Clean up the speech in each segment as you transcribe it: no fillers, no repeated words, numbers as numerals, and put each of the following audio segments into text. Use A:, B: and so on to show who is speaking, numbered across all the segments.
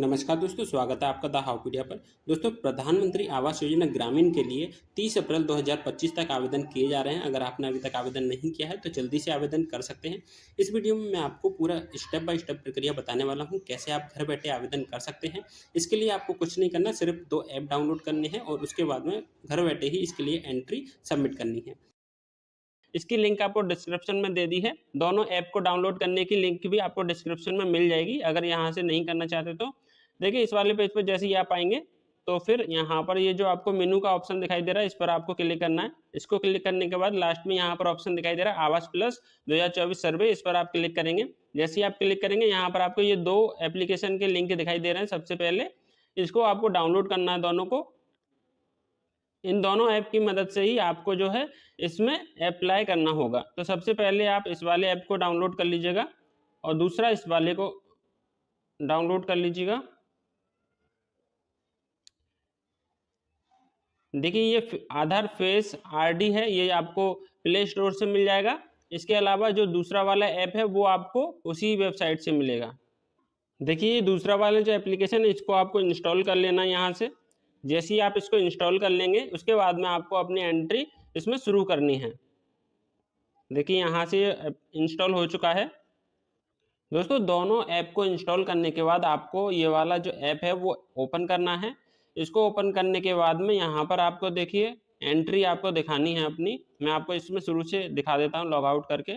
A: नमस्कार दोस्तों, स्वागत है आपका द हाउपीडिया पर। दोस्तों, प्रधानमंत्री आवास योजना ग्रामीण के लिए 30 अप्रैल 2025 तक आवेदन किए जा रहे हैं। अगर आपने अभी तक आवेदन नहीं किया है तो जल्दी से आवेदन कर सकते हैं। इस वीडियो में मैं आपको पूरा स्टेप बाय स्टेप प्रक्रिया बताने वाला हूं, कैसे आप घर बैठे आवेदन कर सकते हैं। इसके लिए आपको कुछ नहीं करना, सिर्फ 2 ऐप डाउनलोड करने हैं और उसके बाद में घर बैठे ही इसके लिए एंट्री सबमिट करनी है। इसकी लिंक आपको डिस्क्रिप्शन में दे दी है। दोनों ऐप को डाउनलोड करने की लिंक भी आपको डिस्क्रिप्शन में मिल जाएगी, अगर यहाँ से नहीं करना चाहते तो। देखिए, इस वाले पेज पर जैसे ही आप आएंगे तो फिर यहाँ पर ये जो आपको मेनू का ऑप्शन दिखाई दे रहा है, इस पर आपको क्लिक करना है। इसको क्लिक करने के बाद लास्ट में यहाँ पर ऑप्शन दिखाई दे रहा है आवास प्लस 2024 सर्वे, इस पर आप क्लिक करेंगे। जैसे ही आप क्लिक करेंगे, यहाँ पर आपको ये 2 एप्लीकेशन के लिंक दिखाई दे रहे हैं। सबसे पहले इसको आपको डाउनलोड करना है, दोनों को। इन दोनों ऐप की मदद से ही आपको जो है इसमें अप्लाई करना होगा। तो सबसे पहले आप इस वाले ऐप को डाउनलोड कर लीजिएगा और दूसरा इस वाले को डाउनलोड कर लीजिएगा। देखिए, ये आधार फेस आरडी है, ये आपको प्ले स्टोर से मिल जाएगा। इसके अलावा जो दूसरा वाला ऐप है वो आपको उसी वेबसाइट से मिलेगा। देखिए, ये दूसरा वाला जो एप्लीकेशन है इसको आपको इंस्टॉल कर लेना है यहाँ से। जैसे ही आप इसको इंस्टॉल कर लेंगे, उसके बाद में आपको अपनी एंट्री इसमें शुरू करनी है। देखिए, यहाँ से इंस्टॉल हो चुका है। दोस्तों, दोनों ऐप को इंस्टॉल करने के बाद आपको ये वाला जो ऐप है वो ओपन करना है। इसको ओपन करने के बाद में यहाँ पर आपको देखिए एंट्री आपको दिखानी है अपनी। मैं आपको इसमें शुरू से दिखा देता हूँ लॉग आउट करके।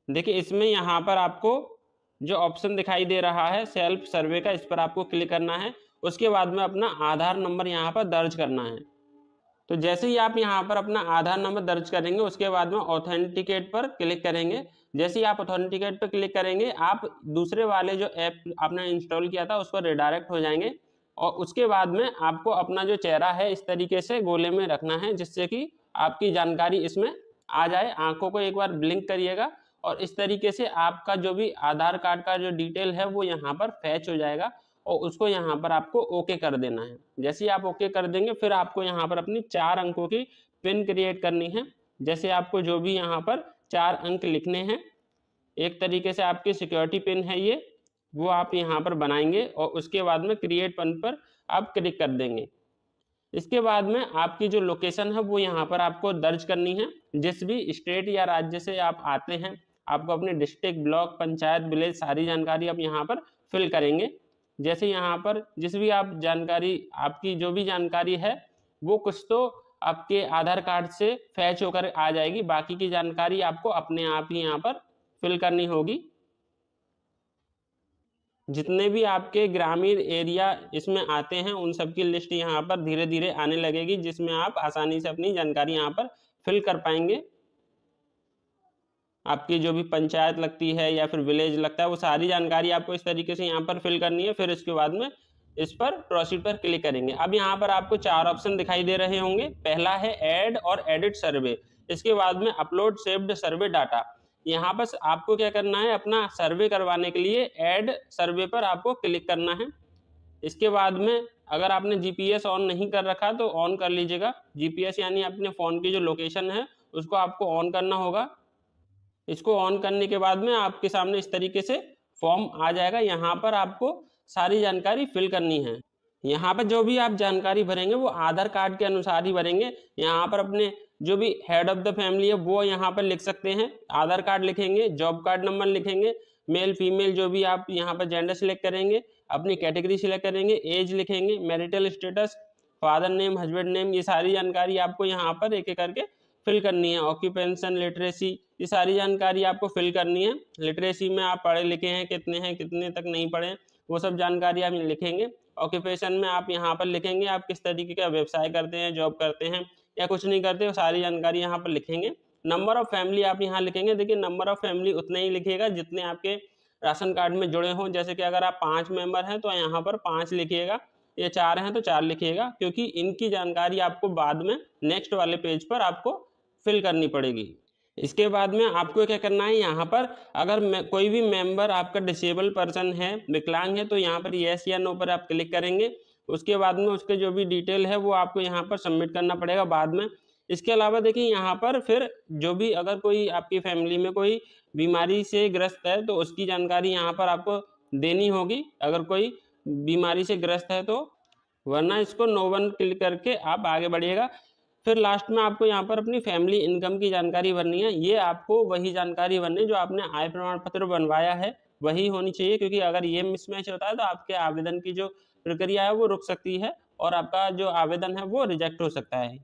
A: देखिए, इसमें यहाँ पर आपको जो ऑप्शन दिखाई दे रहा है सेल्फ सर्वे का, इस पर आपको क्लिक करना है। उसके बाद में अपना आधार नंबर यहाँ पर दर्ज करना है। तो जैसे ही आप यहाँ पर अपना आधार नंबर दर्ज करेंगे, उसके बाद में ऑथेंटिकेट पर क्लिक करेंगे। जैसे ही आप ऑथेंटिकेट पर क्लिक करेंगे, आप दूसरे वाले जो ऐप आपने इंस्टॉल किया था उस पर रिडायरेक्ट हो जाएंगे। और उसके बाद में आपको अपना जो चेहरा है इस तरीके से गोले में रखना है, जिससे कि आपकी जानकारी इसमें आ जाए। आंखों को एक बार ब्लिंक करिएगा और इस तरीके से आपका जो भी आधार कार्ड का जो डिटेल है वो यहाँ पर फैच हो जाएगा और उसको यहाँ पर आपको ओके कर देना है। जैसे ही आप ओके कर देंगे, फिर आपको यहाँ पर अपनी 4 अंकों की पिन क्रिएट करनी है। जैसे आपको जो भी यहाँ पर 4 अंक लिखने हैं, एक तरीके से आपकी सिक्योरिटी पिन है ये, वो आप यहाँ पर बनाएंगे और उसके बाद में क्रिएट पिन पर आप क्लिक कर देंगे। इसके बाद में आपकी जो लोकेशन है वो यहाँ पर आपको दर्ज करनी है। जिस भी स्टेट या राज्य से आप आते हैं, आपको अपने डिस्ट्रिक्ट, ब्लॉक, पंचायत, विलेज सारी जानकारी आप यहाँ पर फिल करेंगे। जैसे यहाँ पर जिस भी आप जानकारी, आपकी जो भी जानकारी है वो कुछ तो आपके आधार कार्ड से फैच होकर आ जाएगी, बाकी की जानकारी आपको अपने आप ही यहाँ पर फिल करनी होगी। जितने भी आपके ग्रामीण एरिया इसमें आते हैं उन सब की लिस्ट यहाँ पर धीरे धीरे आने लगेगी, जिसमें आप आसानी से अपनी जानकारी यहाँ पर फिल कर पाएंगे। आपकी जो भी पंचायत लगती है या फिर विलेज लगता है वो सारी जानकारी आपको इस तरीके से यहाँ पर फिल करनी है। फिर इसके बाद में इस पर प्रोसीड पर क्लिक करेंगे। अब यहाँ पर आपको 4 ऑप्शन दिखाई दे रहे होंगे। पहला है ऐड और एडिट सर्वे, इसके बाद में अपलोड सेव्ड सर्वे डाटा। यहाँ पर आपको क्या करना है, अपना सर्वे करवाने के लिए ऐड सर्वे पर आपको क्लिक करना है। इसके बाद में अगर आपने जीपीएस ऑन नहीं कर रखा तो ऑन कर लीजिएगा। जीपीएस यानी अपने फ़ोन की जो लोकेशन है उसको आपको ऑन करना होगा। इसको ऑन करने के बाद में आपके सामने इस तरीके से फॉर्म आ जाएगा। यहाँ पर आपको सारी जानकारी फिल करनी है। यहाँ पर जो भी आप जानकारी भरेंगे वो आधार कार्ड के अनुसार ही भरेंगे। यहाँ पर अपने जो भी हेड ऑफ द फैमिली है वो यहाँ पर लिख सकते हैं, आधार कार्ड लिखेंगे, जॉब कार्ड नंबर लिखेंगे, मेल फीमेल जो भी आप यहाँ पर जेंडर सिलेक्ट करेंगे, अपनी कैटेगरी सिलेक्ट करेंगे, एज लिखेंगे, marital status, father name, husband name, ये सारी जानकारी आपको यहाँ पर एक एक करके फिल करनी है। ऑक्यूपेशन, लिटरेसी, ये सारी जानकारी आपको फिल करनी है। लिटरेसी में आप पढ़े लिखे हैं, कितने तक नहीं पढ़े हैं, वो सब जानकारी आप लिखेंगे। ऑक्यूपेशन में आप यहाँ पर लिखेंगे आप किस तरीके का व्यवसाय करते हैं, जॉब करते हैं या कुछ नहीं करते, वो सारी जानकारी यहाँ पर लिखेंगे। नंबर ऑफ फैमिली आप यहाँ लिखेंगे। देखिए, नंबर ऑफ फैमिली उतने ही लिखिएगा जितने आपके राशन कार्ड में जुड़े हों। जैसे कि अगर आप 5 मेंबर हैं तो यहाँ पर 5 लिखिएगा, या 4 हैं तो 4 लिखिएगा, क्योंकि इनकी जानकारी आपको बाद में नेक्स्ट वाले पेज पर आपको फिल करनी पड़ेगी। इसके बाद में आपको क्या करना है, यहाँ पर अगर कोई भी मेंबर आपका डिसेबल पर्सन है, विकलांग है, तो यहाँ पर येस या नो पर आप क्लिक करेंगे। उसके बाद में उसके जो भी डिटेल है वो आपको यहाँ पर सबमिट करना पड़ेगा बाद में। इसके अलावा देखिए, यहाँ पर फिर जो भी अगर कोई आपकी फैमिली में कोई बीमारी से ग्रस्त है तो उसकी जानकारी यहाँ पर आपको देनी होगी अगर कोई बीमारी से ग्रस्त है तो, वरना इसको नो वन क्लिक करके आप आगे बढ़िएगा। फिर लास्ट में आपको यहाँ पर अपनी फैमिली इनकम की जानकारी भरनी है। ये आपको वही जानकारी भरनी है जो आपने आय प्रमाण पत्र बनवाया है वही होनी चाहिए, क्योंकि अगर ये मिसमैच होता है तो आपके आवेदन की जो प्रक्रिया है वो रुक सकती है और आपका जो आवेदन है वो रिजेक्ट हो सकता है।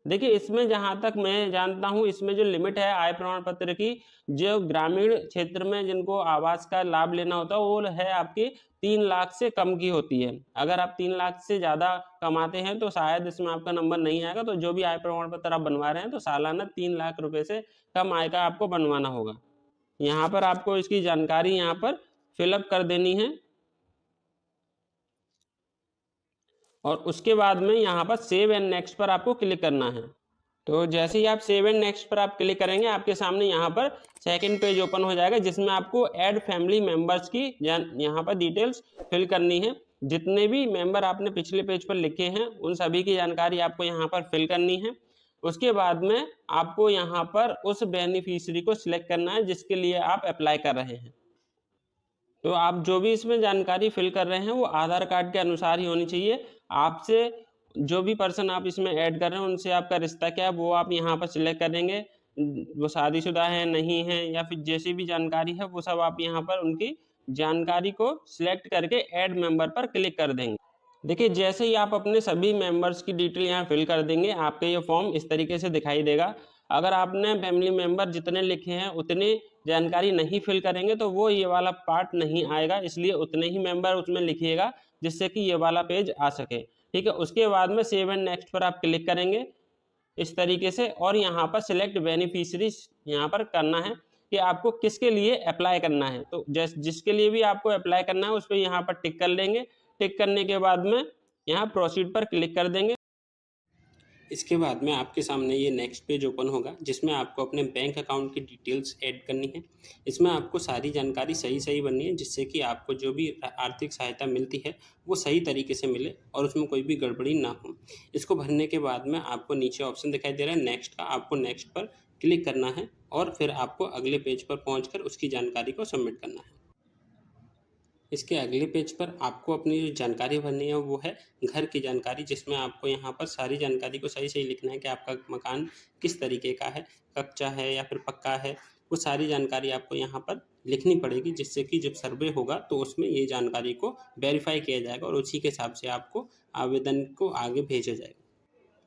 A: देखिए इसमें जहाँ तक मैं जानता हूँ, इसमें जो लिमिट है आय प्रमाण पत्र की, जो ग्रामीण क्षेत्र में जिनको आवास का लाभ लेना होता है वो है आपकी 3 लाख से कम की होती है। अगर आप 3 लाख से ज़्यादा कमाते हैं तो शायद इसमें आपका नंबर नहीं आएगा। तो जो भी आय प्रमाण पत्र आप बनवा रहे हैं तो सालाना 3 लाख रुपए से कम आय का आपको बनवाना होगा। यहाँ पर आपको इसकी जानकारी यहाँ पर फिलअप कर देनी है और उसके बाद में यहाँ पर सेव एंड नेक्स्ट पर आपको क्लिक करना है। तो जैसे ही आप सेव एंड नेक्स्ट पर आप क्लिक करेंगे आपके सामने यहाँ पर सेकंड पेज ओपन हो जाएगा, जिसमें आपको ऐड फैमिली मेंबर्स की यहाँ पर डिटेल्स फिल करनी है। जितने भी मेंबर आपने पिछले पेज पर लिखे हैं उन सभी की जानकारी आपको यहाँ पर फिल करनी है। उसके बाद में आपको यहाँ पर उस बेनिफिशियरी को सिलेक्ट करना है जिसके लिए आप अप्लाई कर रहे हैं। तो आप जो भी इसमें जानकारी फिल कर रहे हैं वो आधार कार्ड के अनुसार ही होनी चाहिए। आपसे जो भी पर्सन आप इसमें ऐड कर रहे हैं उनसे आपका रिश्ता क्या है वो आप यहाँ पर सिलेक्ट करेंगे, वो शादीशुदा है नहीं है या फिर जैसी भी जानकारी है वो सब आप यहाँ पर उनकी जानकारी को सिलेक्ट करके ऐड मेंबर पर क्लिक कर देंगे। देखिए जैसे ही आप अपने सभी मेंबर्स की डिटेल यहाँ फिल कर देंगे आपके ये फॉर्म इस तरीके से दिखाई देगा। अगर आपने फैमिली मेंबर जितने लिखे हैं उतनी जानकारी नहीं फिल करेंगे तो वो ये वाला पार्ट नहीं आएगा, इसलिए उतने ही मेंबर उसमें लिखिएगा जिससे कि ये वाला पेज आ सके। ठीक है, उसके बाद में सेव एंड नेक्स्ट पर आप क्लिक करेंगे इस तरीके से और यहाँ पर सिलेक्ट बेनिफिशियरी यहाँ पर करना है कि आपको किसके लिए अप्लाई करना है। तो जिसके लिए भी आपको अप्लाई करना है उस पर यहाँ पर टिक कर लेंगे। टिक करने के बाद में यहाँ प्रोसीड पर क्लिक कर देंगे। इसके बाद में आपके सामने ये नेक्स्ट पेज ओपन होगा जिसमें आपको अपने बैंक अकाउंट की डिटेल्स ऐड करनी है। इसमें आपको सारी जानकारी सही भरनी है जिससे कि आपको जो भी आर्थिक सहायता मिलती है वो सही तरीके से मिले और उसमें कोई भी गड़बड़ी ना हो। इसको भरने के बाद में आपको नीचे ऑप्शन दिखाई दे रहा है नेक्स्ट का, आपको नेक्स्ट पर क्लिक करना है और फिर आपको अगले पेज पर पहुँच उसकी जानकारी को सबमिट करना है। इसके अगले पेज पर आपको अपनी जो जानकारी भरनी है वो है घर की जानकारी, जिसमें आपको यहाँ पर सारी जानकारी को सही लिखना है कि आपका मकान किस तरीके का है, कच्चा है या फिर पक्का है। वो सारी जानकारी आपको यहाँ पर लिखनी पड़ेगी जिससे कि जब सर्वे होगा तो उसमें ये जानकारी को वेरीफाई किया जाएगा और उसी के हिसाब से आपको आवेदन को आगे भेजा जाएगा।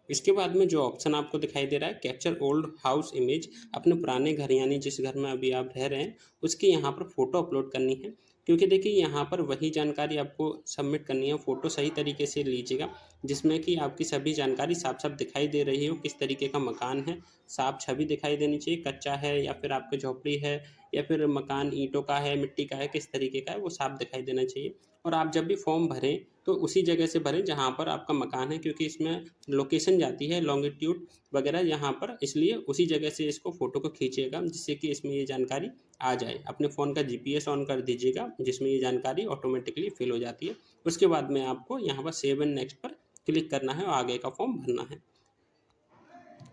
A: इसके बाद में जो ऑप्शन आपको दिखाई दे रहा है कैप्चर ओल्ड हाउस इमेज, अपने पुराने घर यानी जिस घर में अभी आप रह रहे हैं उसकी यहाँ पर फ़ोटो अपलोड करनी है। क्योंकि देखिए यहाँ पर वही जानकारी आपको सबमिट करनी है। फ़ोटो सही तरीके से लीजिएगा जिसमें कि आपकी सभी जानकारी साफ दिखाई दे रही हो, किस तरीके का मकान है, साफ छवि दिखाई देनी चाहिए, कच्चा है या फिर आपकी झोपड़ी है या फिर मकान ईंटों का है, मिट्टी का है, किस तरीके का है वो साफ दिखाई देना चाहिए। और आप जब भी फॉर्म भरें तो उसी जगह से भरें जहाँ पर आपका मकान है, क्योंकि इसमें लोकेशन जाती है लॉन्गिट्यूड वगैरह यहाँ पर, इसलिए उसी जगह से इसको फ़ोटो को खींचिएगा जिससे कि इसमें ये जानकारी आ जाए। अपने फ़ोन का जीपीएस ऑन कर दीजिएगा जिसमें ये जानकारी ऑटोमेटिकली फिल हो जाती है। उसके बाद में आपको यहाँ पर सेव एंड नेक्स्ट पर क्लिक करना है और आगे का फॉर्म भरना है।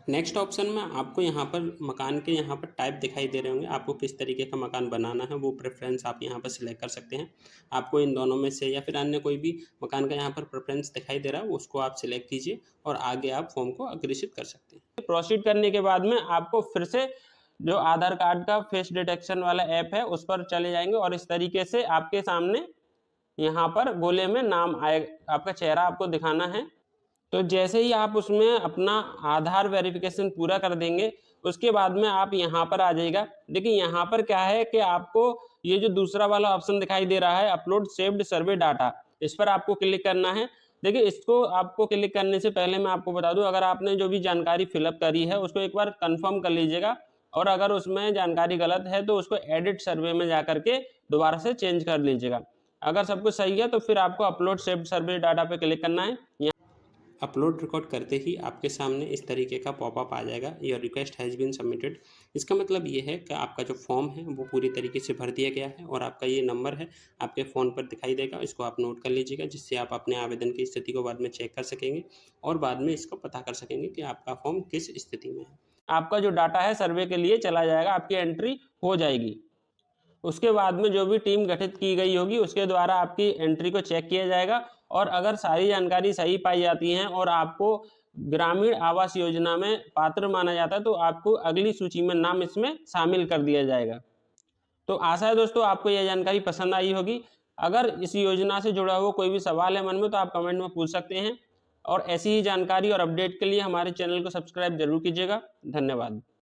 A: नेक्स्ट ऑप्शन में आपको यहाँ पर मकान के यहाँ पर टाइप दिखाई दे रहे होंगे, आपको किस तरीके का मकान बनाना है वो प्रेफरेंस आप यहाँ पर सिलेक्ट कर सकते हैं। आपको इन दोनों में से या फिर अन्य कोई भी मकान का यहाँ पर प्रेफरेंस दिखाई दे रहा है उसको आप सिलेक्ट कीजिए और आगे आप फॉर्म को अग्रेसित कर सकते हैं। प्रोसीड करने के बाद में आपको फिर से जो आधार कार्ड का फेस डिटेक्शन वाला ऐप है उस पर चले जाएंगे और इस तरीके से आपके सामने यहाँ पर गोले में नाम आए, आपका चेहरा आपको दिखाना है। तो जैसे ही आप उसमें अपना आधार वेरिफिकेशन पूरा कर देंगे उसके बाद में आप यहाँ पर आ जाइएगा। देखिए यहाँ पर क्या है कि आपको ये जो दूसरा वाला ऑप्शन दिखाई दे रहा है अपलोड सेव्ड सर्वे डाटा, इस पर आपको क्लिक करना है। देखिए इसको आपको क्लिक करने से पहले मैं आपको बता दूं, अगर आपने जो भी जानकारी फिलअप करी है उसको एक बार कंफर्म कर लीजिएगा और अगर उसमें जानकारी गलत है तो उसको एडिट सर्वे में जा करके दोबारा से चेंज कर लीजिएगा। अगर सब कुछ सही है तो फिर आपको अपलोड सेव्ड सर्वे डाटा पे क्लिक करना है। अपलोड रिकॉर्ड करते ही आपके सामने इस तरीके का पॉपअप आ जाएगा, your request has been submitted. इसका मतलब ये है कि आपका जो फॉर्म है वो पूरी तरीके से भर दिया गया है और आपका ये नंबर है आपके फ़ोन पर दिखाई देगा, इसको आप नोट कर लीजिएगा जिससे आप अपने आवेदन की स्थिति को बाद में चेक कर सकेंगे और बाद में इसको पता कर सकेंगे कि आपका फॉर्म किस स्थिति में है। आपका जो डाटा है सर्वे के लिए चला जाएगा, आपकी एंट्री हो जाएगी। उसके बाद में जो भी टीम गठित की गई होगी उसके द्वारा आपकी एंट्री को चेक किया जाएगा, और अगर सारी जानकारी सही पाई जाती है और आपको ग्रामीण आवास योजना में पात्र माना जाता है तो आपको अगली सूची में नाम इसमें शामिल कर दिया जाएगा। तो आशा है दोस्तों आपको यह जानकारी पसंद आई होगी। अगर इस योजना से जुड़ा हुआ कोई भी सवाल है मन में तो आप कमेंट में पूछ सकते हैं, और ऐसी ही जानकारी और अपडेट के लिए हमारे चैनल को सब्सक्राइब जरूर कीजिएगा। धन्यवाद।